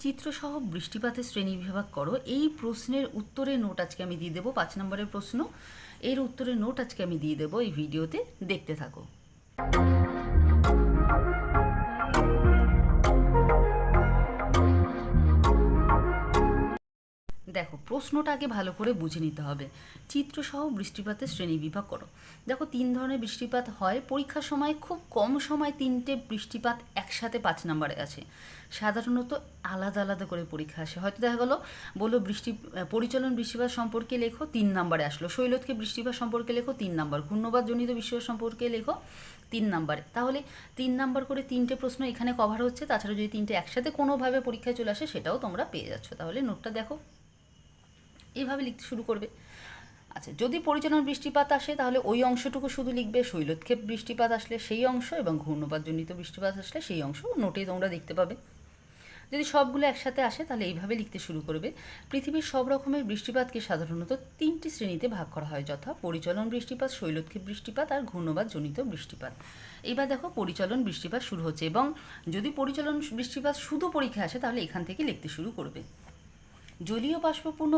চিত্রসহ বৃষ্টিপাতের শ্রেণীবিভাগ করো। এই প্রশ্নের উত্তরের নোট আজকে আমি দিয়ে দেবো, 5 নম্বরের প্রশ্ন। এর উত্তরের নোট আজকে আমি দিয়ে দেবো এই ভিডিওতে, দেখতে থাকো। দেখো, প্রশ্নটা আগে ভালো করে বুঝে নিতে হবে। চিত্রসহ বৃষ্টিপাতের শ্রেণীবিভাগ করো। দেখো, 3 ধরনের বৃষ্টিপাত হয় পরীক্ষার সময়। খুব কম সময় 3টে বৃষ্টিপাত একসাথে 5 নম্বরে আছে। সাধারণত আলাদা আলাদা করে পরীক্ষা আসে। হয়তো দেখা গেলো বললো পরিচলন বৃষ্টিপাত সম্পর্কে লেখো, 3 নম্বরে আসলো। শৈলতকে বৃষ্টিপাত সম্পর্কে লেখো, 3 নম্বর। ঘূর্ণবাদজনিত বৃষ্টিপাত সম্পর্কে লেখো, 3 নম্বরে। তাহলে 3 নম্বর করে 3টে প্রশ্ন এখানে কভার হচ্ছে। তাছাড়া যদি 3টে একসাথে কোনোভাবে পরীক্ষায় চলে আসে, সেটাও তোমরা পেয়ে যাচ্ছ। তাহলে নোটটা দেখো, এইভাবে লিখতে শুরু করবে। আচ্ছা, যদি পরিচালন বৃষ্টিপাত আসে তাহলে ওই অংশটুকু শুধু লিখবে। শৈলক্ষেপ বৃষ্টিপাত আসলে সেই অংশ, এবং ঘূর্ণবাদজনিত বৃষ্টিপাত আসলে সেই অংশ নোটেই তোমরা দেখতে পাবে। যদি সবগুলো একসাথে আসে তাহলে এইভাবে লিখতে শুরু করবে। পৃথিবীর সব রকমের বৃষ্টিপাতকে সাধারণত 3টি শ্রেণীতে ভাগ করা হয়, যথা পরিচলন বৃষ্টিপাত, শৈলক্ষেপ বৃষ্টিপাত আর ঘূর্ণবাদজনিত বৃষ্টিপাত। এবার দেখো, পরিচলন বৃষ্টিপাত শুরু হচ্ছে, এবং যদি পরিচলন বৃষ্টিপাত শুধু পরীক্ষা আসে তাহলে এখান থেকে লিখতে শুরু করবে। জলীয় বাষ্পপূর্ণ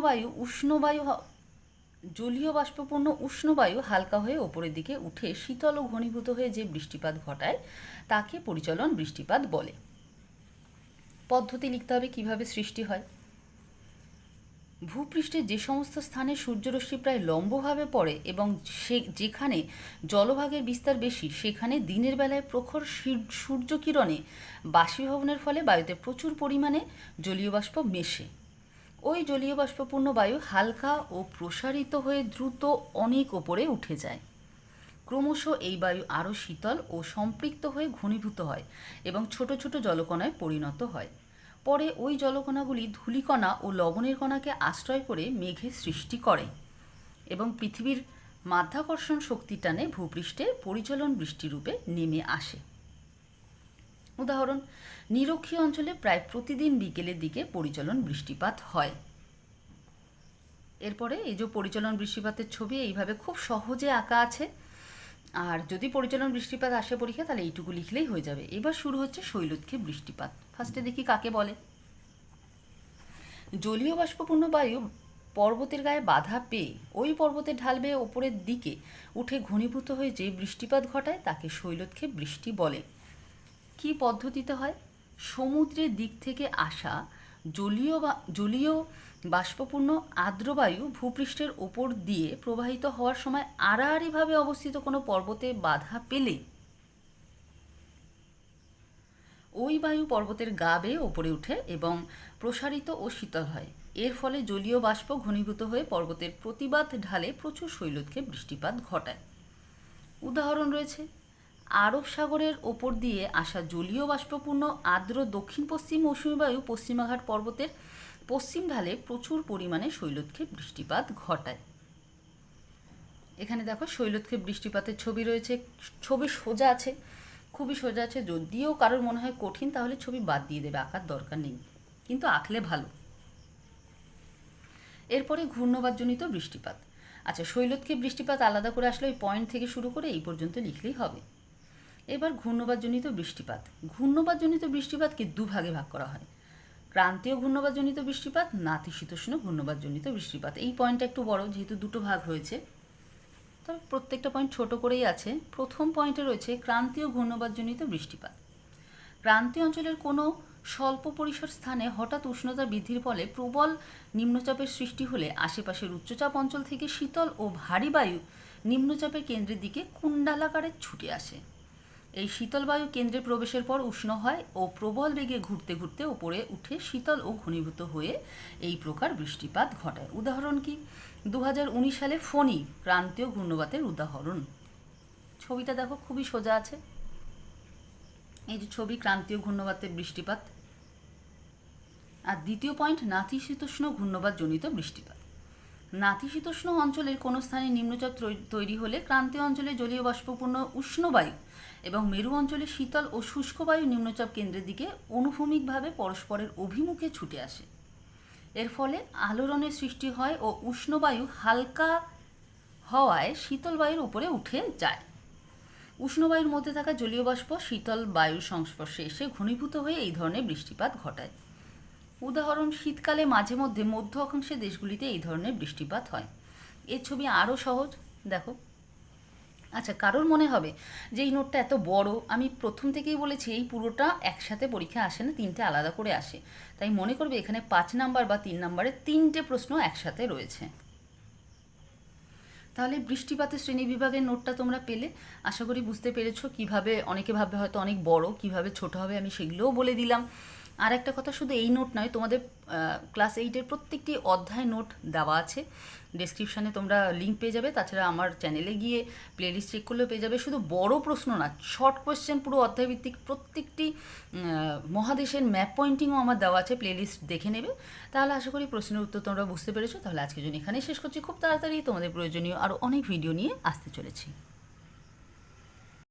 উষ্ণ বায়ু হালকা হয়ে ওপরের দিকে উঠে শীতল ও ঘনীভূত হয়ে যে বৃষ্টিপাত ঘটায় তাকে পরিচলন বৃষ্টিপাত বলে। পদ্ধতি লিখতে হবে কিভাবে সৃষ্টি হয়। ভূপৃষ্ঠের যে সমস্ত স্থানে সূর্যরশ্মি প্রায় লম্বভাবে পড়ে এবং যেখানে জলভাগের বিস্তার বেশি, সেখানে দিনের বেলায় প্রখর সূর্যকিরণে বাষ্পীভবনের ফলে বায়ুতে প্রচুর পরিমাণে জলীয় বাষ্প মেশে। ওই জলীয় বাষ্পপূর্ণ বায়ু হালকা ও প্রসারিত হয়ে দ্রুত অনেক ওপরে উঠে যায়। ক্রমশ এই বায়ু আরও শীতল ও সম্পৃক্ত হয়ে ঘনীভূত হয় এবং ছোট ছোট জলকণায় পরিণত হয়। পরে ওই জলকণাগুলি ধূলিকণা ও লবণের কণাকে আশ্রয় করে মেঘের সৃষ্টি করে এবং পৃথিবীর মাধ্যাকর্ষণ শক্তির টানে ভূপৃষ্ঠে পরিচলন বৃষ্টিরূপে নেমে আসে। উদাহরণ, নিরক্ষীয় অঞ্চলে প্রায় প্রতিদিন বিকেলের দিকে পরিচলন বৃষ্টিপাত হয়। এরপরে এই যে পরিচলন বৃষ্টিপাতের ছবি এইভাবে খুব সহজে আঁকা আছে। আর যদি পরিচলন বৃষ্টিপাত আসে পরীক্ষা, তাহলে এইটুকু লিখলেই হয়ে যাবে। এবার শুরু হচ্ছে শৈলক্ষেপ বৃষ্টিপাত। ফার্স্টে দেখি কাকে বলে। জলীয় বাষ্পপূর্ণ বায়ু পর্বতের গায়ে বাধা পেয়ে ওই পর্বতের ঢাল বেয়ে ওপরের দিকে উঠে ঘনীভূত হয়ে যে বৃষ্টিপাত ঘটায় তাকে শৈলক্ষেপ বৃষ্টি বলে। কি পদ্ধতিতে হয়? সমুদ্রের দিক থেকে আসা জলীয় বাষ্পপূর্ণ আর্দ্রবায়ু ভূপৃষ্ঠের ওপর দিয়ে প্রবাহিত হওয়ার সময় আড়াআড়িভাবে অবস্থিত কোনো পর্বতে বাধা পেলে ওই বায়ু পর্বতের গা বেয়ে ওপরে উঠে এবং প্রসারিত ও শীতল হয়। এর ফলে জলীয় বাষ্প ঘনীভূত হয়ে পর্বতের প্রতিবাদ ঢালে প্রচুর শৈলক্ষেপ বৃষ্টিপাত ঘটায়। উদাহরণ রয়েছে, আরব সাগরের ওপর দিয়ে আসা জলীয় বাষ্পপূর্ণ আর্দ্র দক্ষিণ পশ্চিম মৌসুমী বায়ু পশ্চিমাঘাট পর্বতের পশ্চিম ঢালে প্রচুর পরিমাণে শৈলক্ষেপ বৃষ্টিপাত ঘটায়। এখানে দেখো শৈলক্ষেপ বৃষ্টিপাতের ছবি রয়েছে। ছবি সোজা আছে, খুবই সোজা আছে। যদিও কারোর মনে হয় কঠিন, তাহলে ছবি বাদ দিয়ে দেবে, আঁকার দরকার নেই, কিন্তু আঁকলে ভালো। এরপরে ঘূর্ণবাদজনিত বৃষ্টিপাত। আচ্ছা, শৈলক্ষেপ বৃষ্টিপাত আলাদা করে আসলে ওই পয়েন্ট থেকে শুরু করে এই পর্যন্ত লিখলেই হবে। এবার ঘূর্ণবাদজনিত বৃষ্টিপাত। ঘূর্ণবাদজনিত বৃষ্টিপাতকে দুভাগে ভাগ করা হয়: ক্রান্তীয় ঘূর্ণবাদজনিত বৃষ্টিপাত, নাতিশীতোষ্ণ ঘূর্ণবাদজনিত বৃষ্টিপাত। এই পয়েন্টটা একটু বড়, যেহেতু দুটো ভাগ হয়েছে, তবে প্রত্যেকটা পয়েন্ট ছোট করেই আছে। প্রথম পয়েন্টে রয়েছে ক্রান্তীয় ঘূর্ণবাদজনিত বৃষ্টিপাত। ক্রান্তীয় অঞ্চলের কোনো স্বল্প পরিসর স্থানে হঠাৎ উষ্ণতা বৃদ্ধির ফলে প্রবল নিম্নচাপের সৃষ্টি হলে আশেপাশের উচ্চচাপ অঞ্চল থেকে শীতল ও ভারী বায়ু নিম্নচাপের কেন্দ্রের দিকে কুণ্ডালাকারে ছুটে আসে। এই শীতল বায়ু কেন্দ্রে প্রবেশের পর উষ্ণ হয় ও প্রবল বেগে ঘুরতে ঘুরতে ওপরে উঠে শীতল ও ঘনীভূত হয়ে এই প্রকার বৃষ্টিপাত ঘটায়। উদাহরণ কি? 2019 সালে ফণী ক্রান্তীয় ঘূর্ণবাতের উদাহরণ। ছবিটা দেখো, খুবই সোজা আছে। এই যে ছবি, ক্রান্তীয় ঘূর্ণবাতের বৃষ্টিপাত। আর দ্বিতীয় পয়েন্ট, নাতিশীতোষ্ণ ঘূর্ণবাতজনিত বৃষ্টিপাত। নাতিশীতোষ্ণ অঞ্চলের কোনো স্থানে নিম্নচাপ তৈরি হলে ক্রান্তীয় অঞ্চলে জলীয় বাষ্পপূর্ণ উষ্ণ বায়ু এবং মেরু অঞ্চলে শীতল ও শুষ্ক বায়ু নিম্নচাপ কেন্দ্রের দিকে অনুভূমিকভাবে পরস্পরের অভিমুখে ছুটে আসে। এর ফলে আলোড়নের সৃষ্টি হয় ও উষ্ণ বায়ু হালকা হওয়ায় শীতল বায়ুর উপরে উঠে যায়। উষ্ণ বায়ুর মধ্যে থাকা জলীয় বাষ্প শীতল বায়ুর সংস্পর্শে এসে ঘনীভূত হয়ে এই ধরনের বৃষ্টিপাত ঘটায়। উদাহরণ, শীতকালে মাঝে মধ্যে মধ্য অক্ষাংশের দেশগুলিতে এই ধরনের বৃষ্টিপাত হয়। এর ছবি আরও সহজ, দেখো। আচ্ছা, কারোর মনে হবে যে এই নোটটা এত বড়, আমি প্রথম থেকেই বলেছি এই পুরোটা একসাথে পরীক্ষা আসে না, তিনটে আলাদা করে আসে, তাই মনে করবে এখানে 5 নাম্বার বা 3 নাম্বারের 3টে প্রশ্ন একসাথে রয়েছে। তাহলে বৃষ্টিপাতের শ্রেণীবিভাগের নোটটা তোমরা পেলে, আশা করি বুঝতে পেরেছো কিভাবে, অনেকে ভাববে হয়তো অনেক বড়, কিভাবে ছোট হবে আমি সেগুলোও বলে দিলাম। আর একটা কথা, শুধু এই নোট নয়, তোমাদের ক্লাস 8-এর প্রত্যেকটি অধ্যায় নোট দেওয়া আছে, ডেসক্রিপশানে তোমরা লিঙ্ক পেয়ে যাবে। তাছাড়া আমার চ্যানেলে গিয়ে প্লেলিস্ট চেক করলেও পেয়ে যাবে। শুধু বড় প্রশ্ন না, শর্ট কোয়েশ্চেন পুরো অধ্যায়ভিত্তিক প্রত্যেকটি মহাদেশের ম্যাপ পয়েন্টিংও আমার দেওয়া আছে, প্লেলিস্ট দেখে নেবে। তাহলে আশা করি প্রশ্নের উত্তর তোমরা বুঝতে পেরেছো। তাহলে আজকের জন্য এখানেই শেষ করছি। খুব তাড়াতাড়ি তোমাদের প্রয়োজনীয় আরও অনেক ভিডিও নিয়ে আসতে চলেছি।